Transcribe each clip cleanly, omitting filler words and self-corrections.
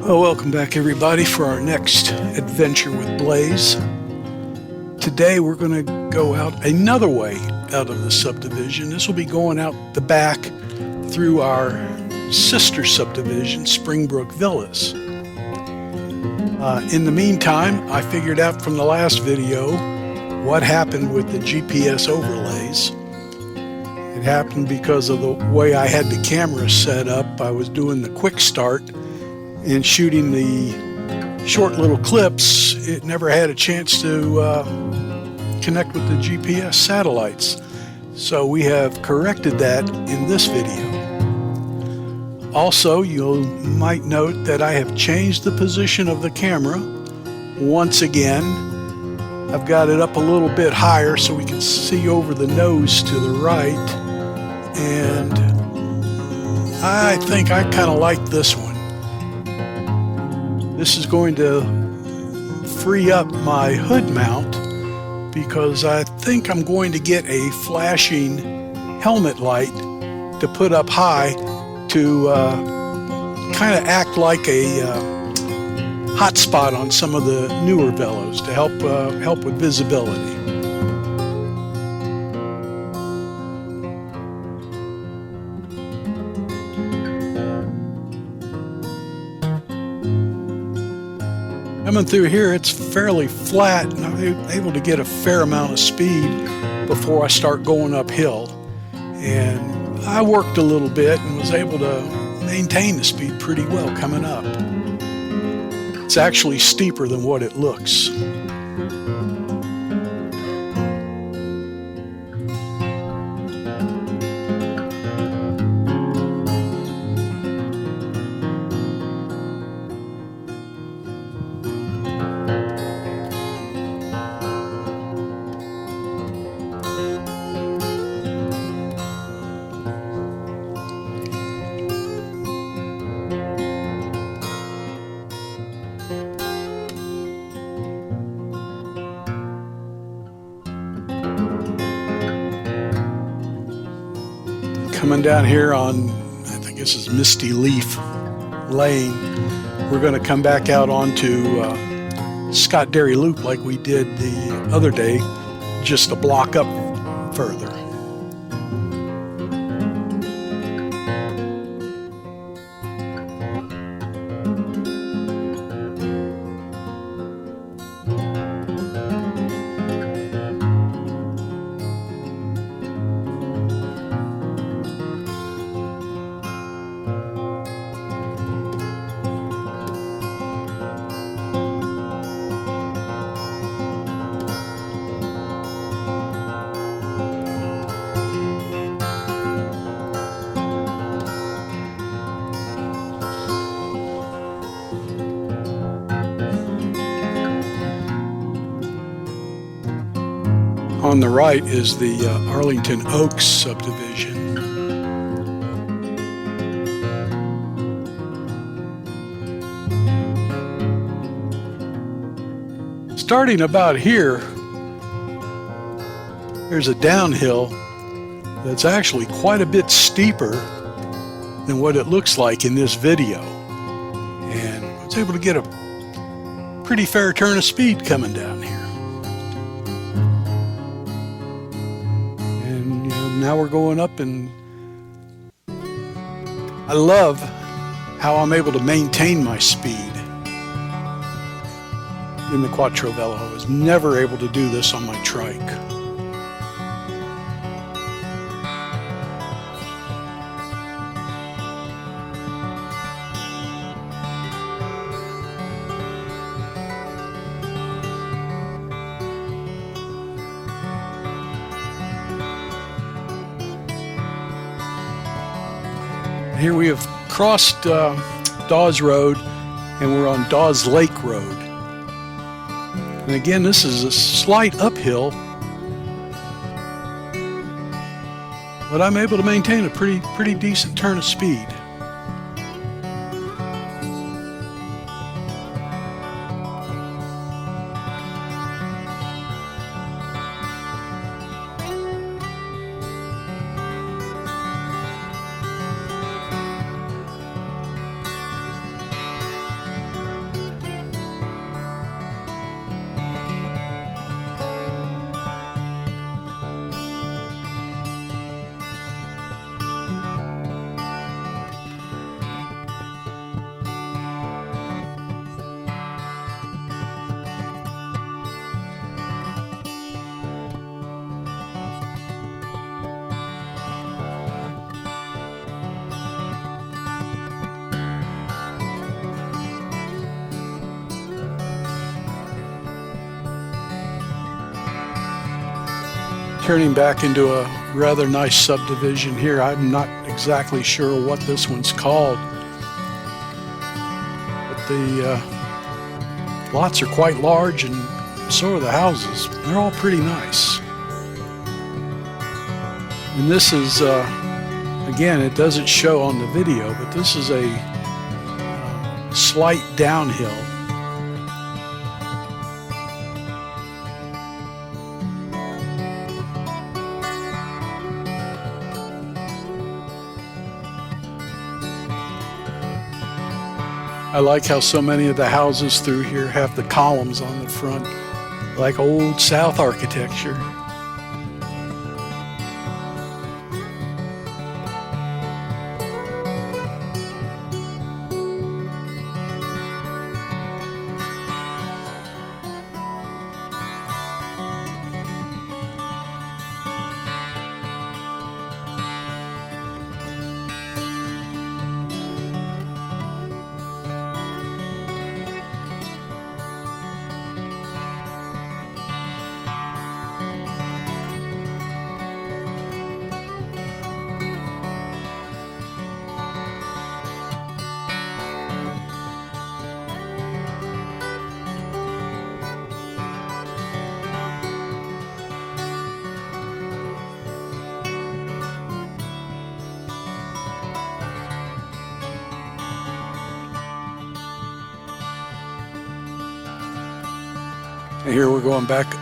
Well, welcome back everybody for our next adventure with Blaze. Today we're going to go out another way out of the subdivision. This will be going out the back through our sister subdivision, Springbrook Villas. In the meantime, I figured out from the last video what happened with the GPS overlays. It happened because of the way I had the camera set up. I was doing the quick start and shooting the short little clips. It never had a chance to connect with the GPS satellites. So we have corrected that in this video. Also, you might note that I have changed the position of the camera once again. I've got it up a little bit higher so we can see over the nose to the right. And I think I kind of like this one. This is going to free up my hood mount because I think I'm going to get a flashing helmet light to put up high to kind of act like a hotspot on some of the newer Velos to help with visibility. Coming through here, it's fairly flat, and I'm able to get a fair amount of speed before I start going uphill. And I worked a little bit and was able to maintain the speed pretty well coming up. It's actually steeper than what it looks. Coming down here on, I think this is Misty Leaf Lane, we're going to come back out onto Scott Dairy Loop like we did the other day, just a block up further. On the right is the Arlington Oaks subdivision. Starting about here, there's a downhill that's actually quite a bit steeper than what it looks like in this video. And I was able to get a pretty fair turn of speed coming down here. Now we're going up, and I love how I'm able to maintain my speed in the Quattro Velo. I was never able to do this on my trike. Here we have crossed Dawes Road, and we're on Dawes Lake Road. And again, this is a slight uphill, but I'm able to maintain a pretty decent turn of speed. Turning back into a rather nice subdivision here. I'm not exactly sure what this one's called, but the lots are quite large, and so are the houses. They're all pretty nice. And this is, again, it doesn't show on the video, but this is a slight downhill. I like how so many of the houses through here have the columns on the front, like old South architecture. And here we're going back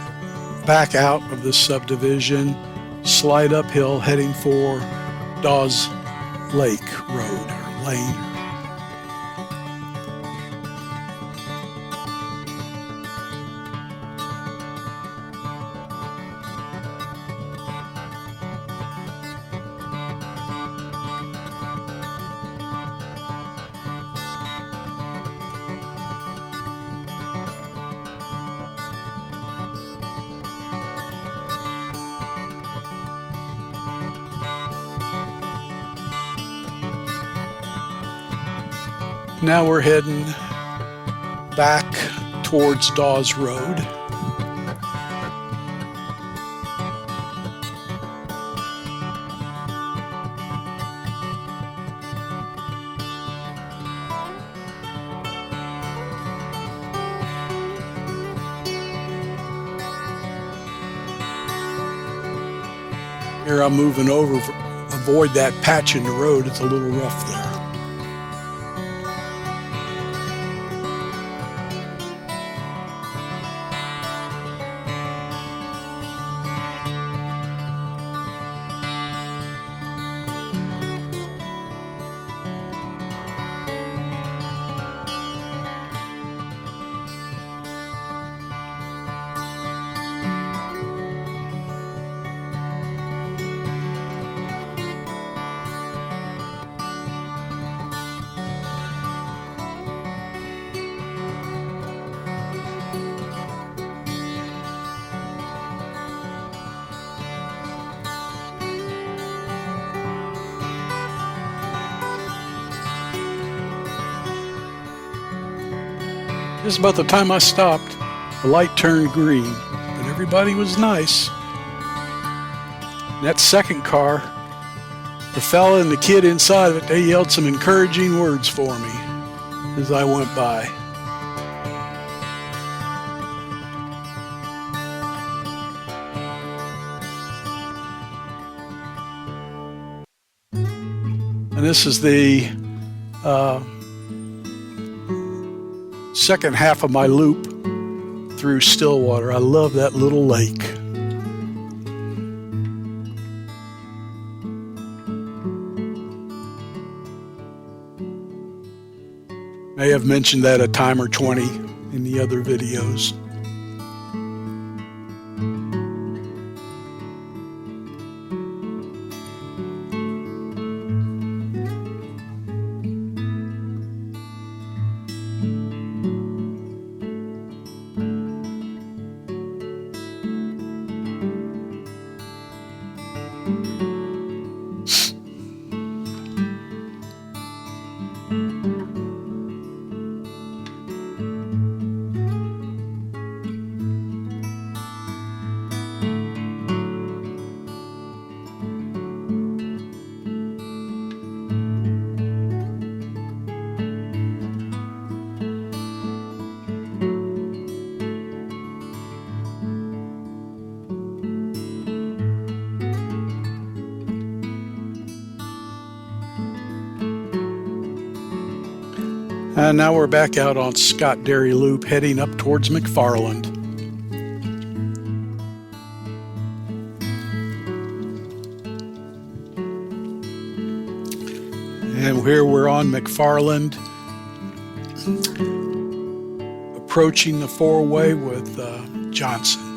out of this subdivision, slide uphill, heading for Dawes Lake Road or Lane. Now we're heading back towards Dawes Road. Here I'm moving over, avoid that patch in the road. It's a little rough there. Just about the time I stopped, the light turned green, but everybody was nice. And that second car, the fella and the kid inside of it, they yelled some encouraging words for me as I went by. And this is the second half of my loop through Stillwater. I love that little lake. May have mentioned that a time or 20 in the other videos. And now we're back out on Scott Dairy Loop heading up towards McFarland. And here we're on McFarland, approaching the four-way with Johnson.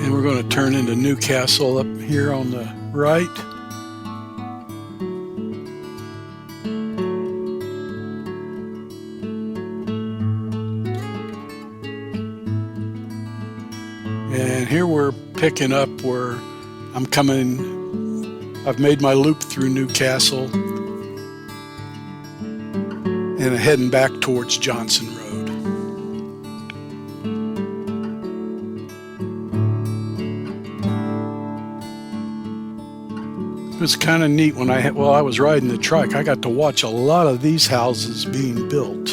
And we're going to turn into Newcastle up here on the right. And here we're picking up where I'm coming. I've made my loop through Newcastle and heading back towards Johnson Road. It was kind of neat when I was riding the trike. I got to watch a lot of these houses being built.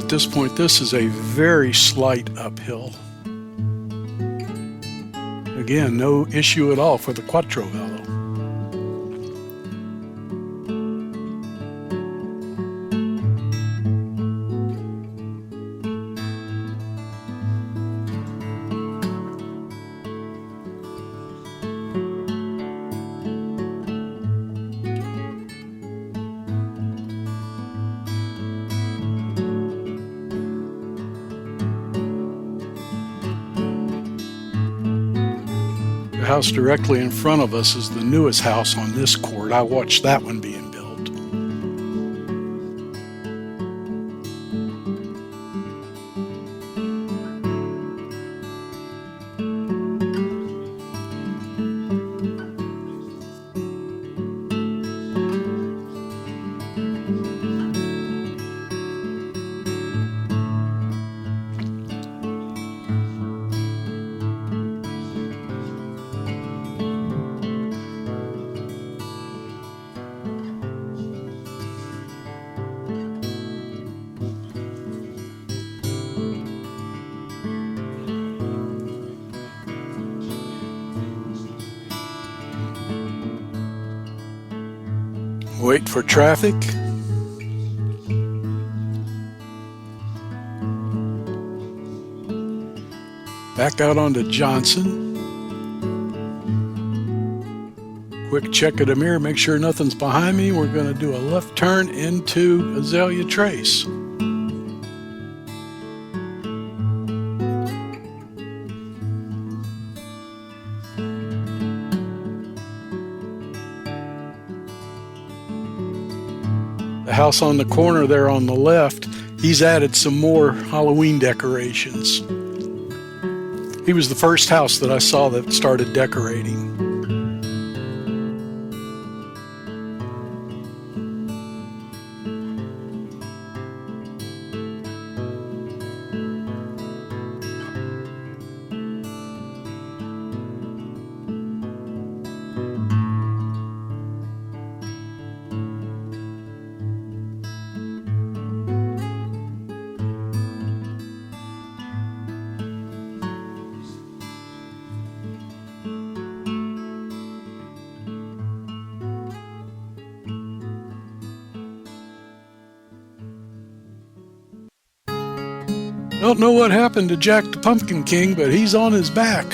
At this point, this is a very slight uphill. Again, no issue at all for the Quattro Velo. The house directly in front of us is the newest house on this court. I watched that one being built. Wait for traffic. Back out onto Johnson. Quick check of the mirror, make sure nothing's behind me. We're going to do a left turn into Azalea Trace. The house on the corner there on the left, he's added some more Halloween decorations. He was the first house that I saw that started decorating. Don't know what happened to Jack the Pumpkin King, but he's on his back.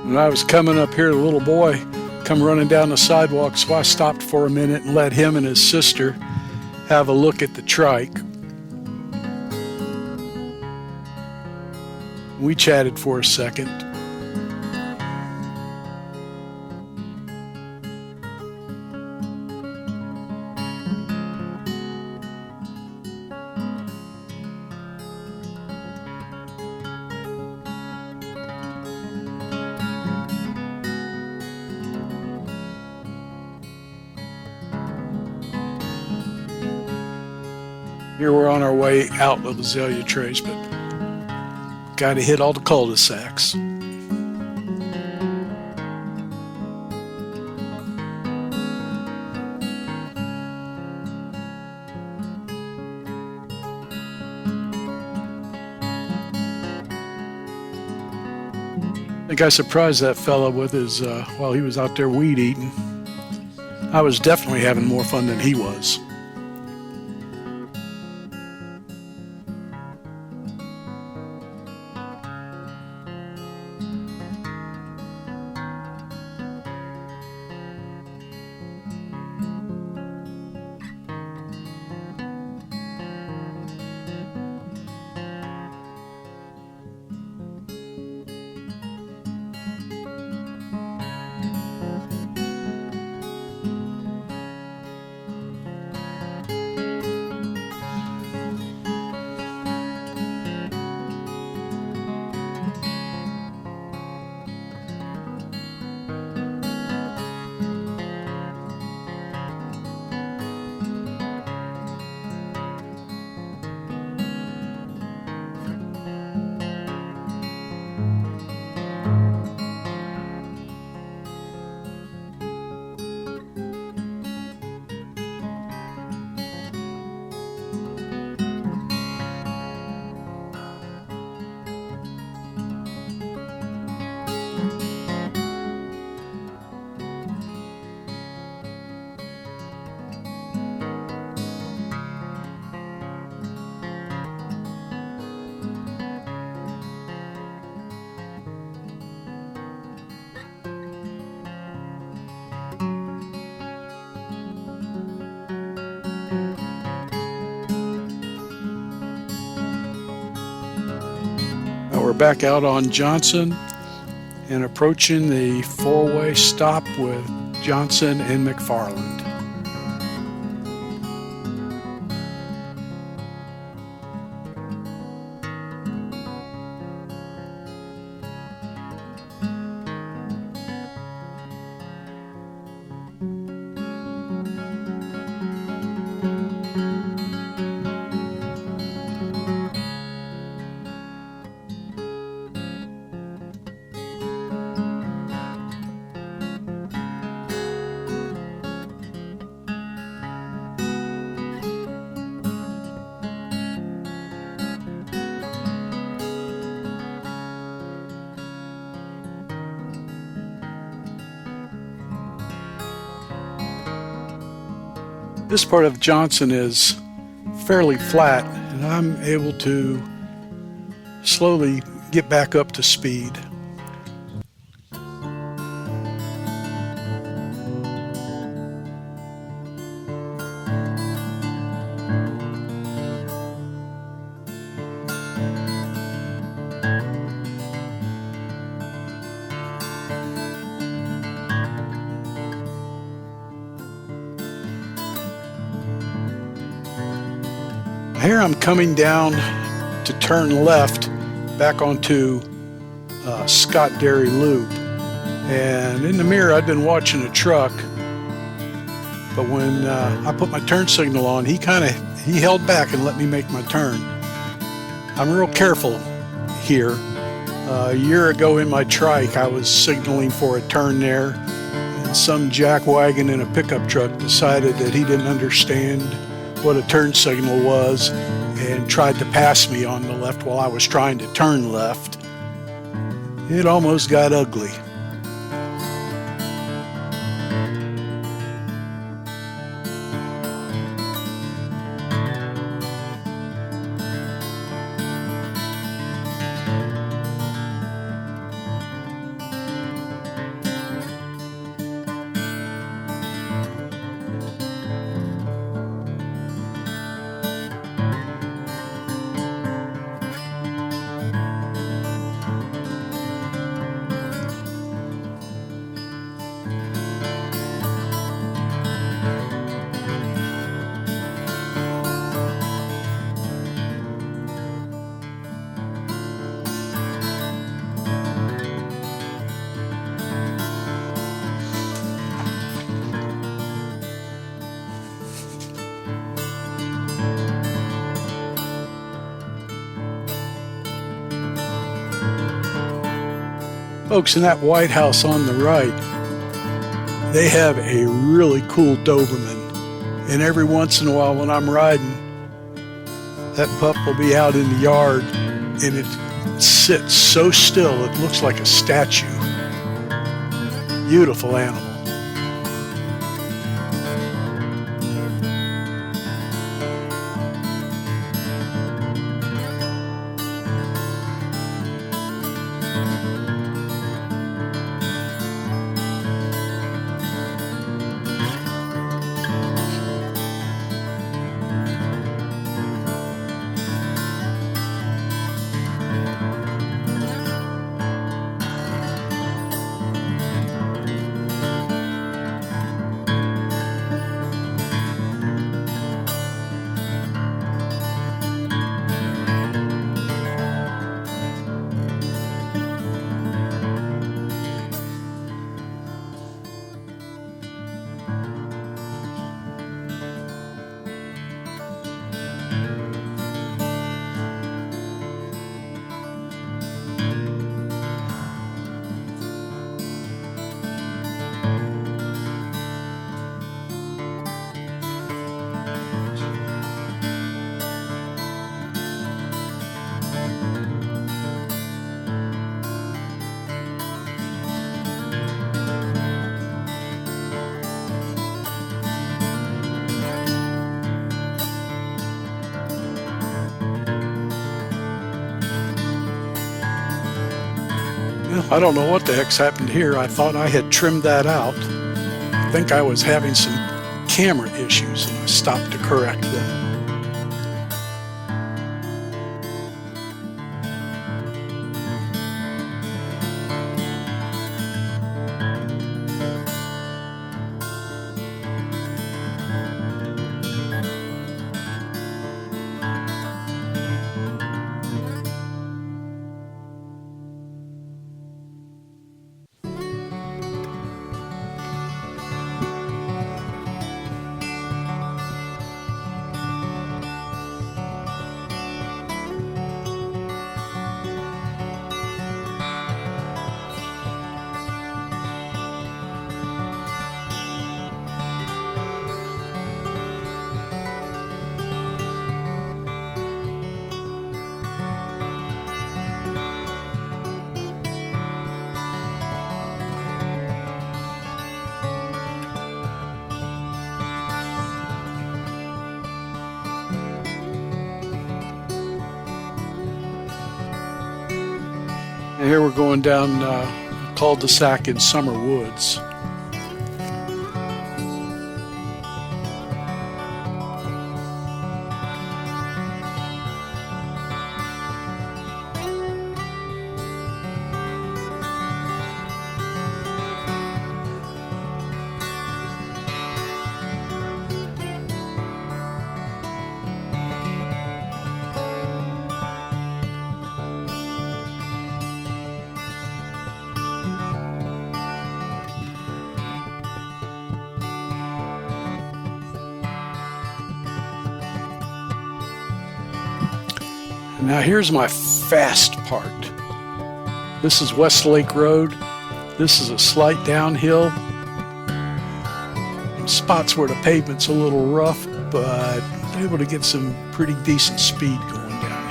When I was coming up here, the little boy come running down the sidewalk, so I stopped for a minute and let him and his sister have a look at the trike. We chatted for a second. Here we're on our way out of Azalea Trace, but got to hit all the cul-de-sacs. I think I surprised that fella with his, while he was out there weed eating. I was definitely having more fun than he was. We're back out on Johnson and approaching the four-way stop with Johnson and McFarland. This part of Johnson is fairly flat, and I'm able to slowly get back up to speed. Here I'm coming down to turn left back onto Scott Dairy Loop, and in the mirror I'd been watching a truck, but when I put my turn signal on, he held back and let me make my turn. I'm real careful here. A year ago in my trike I was signaling for a turn there, and some jackwagon in a pickup truck decided that he didn't understand what a turn signal was and tried to pass me on the left while I was trying to turn left. It almost got ugly. Folks, in that White House on the right, they have a really cool Doberman. And every once in a while when I'm riding, that pup will be out in the yard and it sits so still it looks like a statue. Beautiful animal. I don't know what the heck's happened here. I thought I had trimmed that out. I think I was having some camera issues and I stopped to correct them. And here we're going down cul-de-sac in Summer Woods. Now here's my fast part. This is Westlake Road. This is a slight downhill. Spots where the pavement's a little rough, but I'm able to get some pretty decent speed going down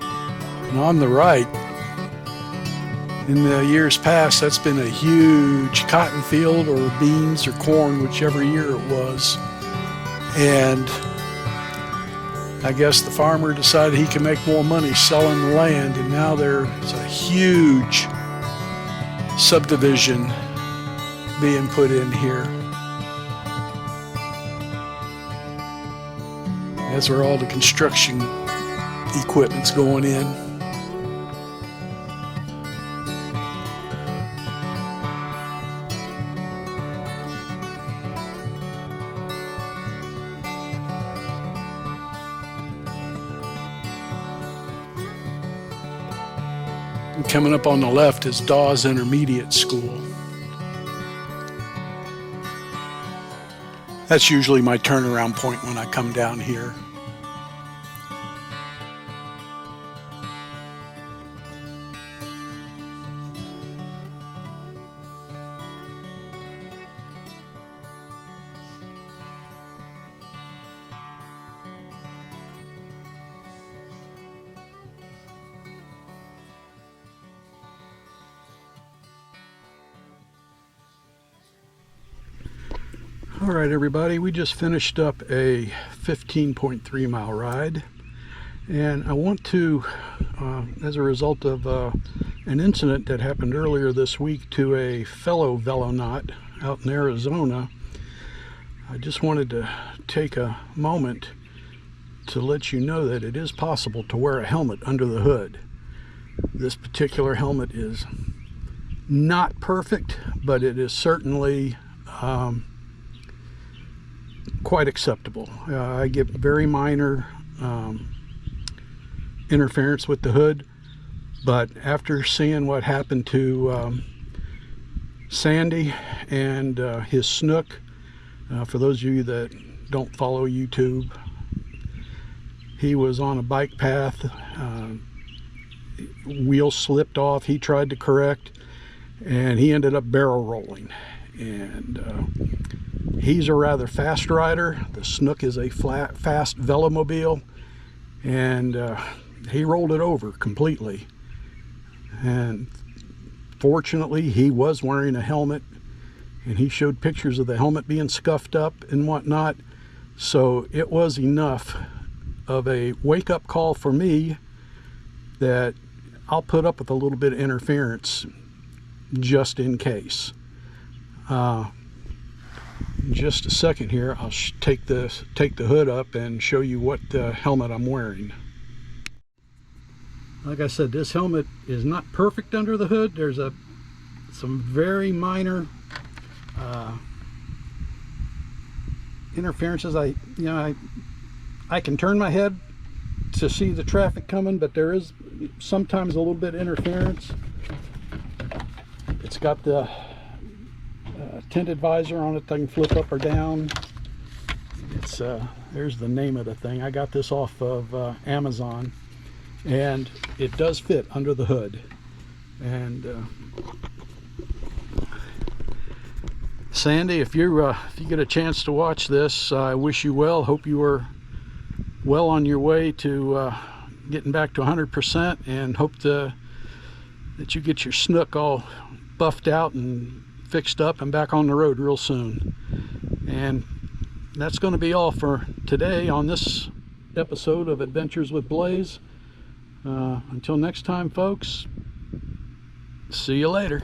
here. And on the right, in the years past, that's been a huge cotton field or beans or corn, whichever year it was. And I guess the farmer decided he can make more money selling the land, and now there's a huge subdivision being put in here. That's where all the construction equipment's going in. Coming up on the left is Dawes Intermediate School. That's usually my turnaround point when I come down here. All right, everybody, we just finished up a 15.3 mile ride, and I want to, as a result of an incident that happened earlier this week to a fellow velonaut out in Arizona, I just wanted to take a moment to let you know that it is possible to wear a helmet under the hood. This particular helmet is not perfect, but it is certainly quite acceptable. I get very minor interference with the hood, but after seeing what happened to Sandy and his snook, for those of you that don't follow YouTube, he was on a bike path, wheel slipped off, he tried to correct, and he ended up barrel rolling. And he's a rather fast rider. The Snook is a fast velomobile, and he rolled it over completely. And fortunately, he was wearing a helmet, and he showed pictures of the helmet being scuffed up and whatnot. So it was enough of a wake-up call for me that I'll put up with a little bit of interference just in case. Just a second here, I'll take the hood up and show you what helmet I'm wearing. Like I said, this helmet is not perfect under the hood. There's some very minor interferences. I can turn my head to see the traffic coming, but there is sometimes a little bit of interference. It's got the tinted visor on it that I can flip up or down. It's there's the name of the thing. I got this off of Amazon, and it does fit under the hood. And Sandy, if you get a chance to watch this, I wish you well. Hope you are well on your way to getting back to 100%, and hope that you get your Snook all buffed out and fixed up and back on the road real soon. And that's going to be all for today on this episode of Adventures with Blaze. Until next time, folks, see you later.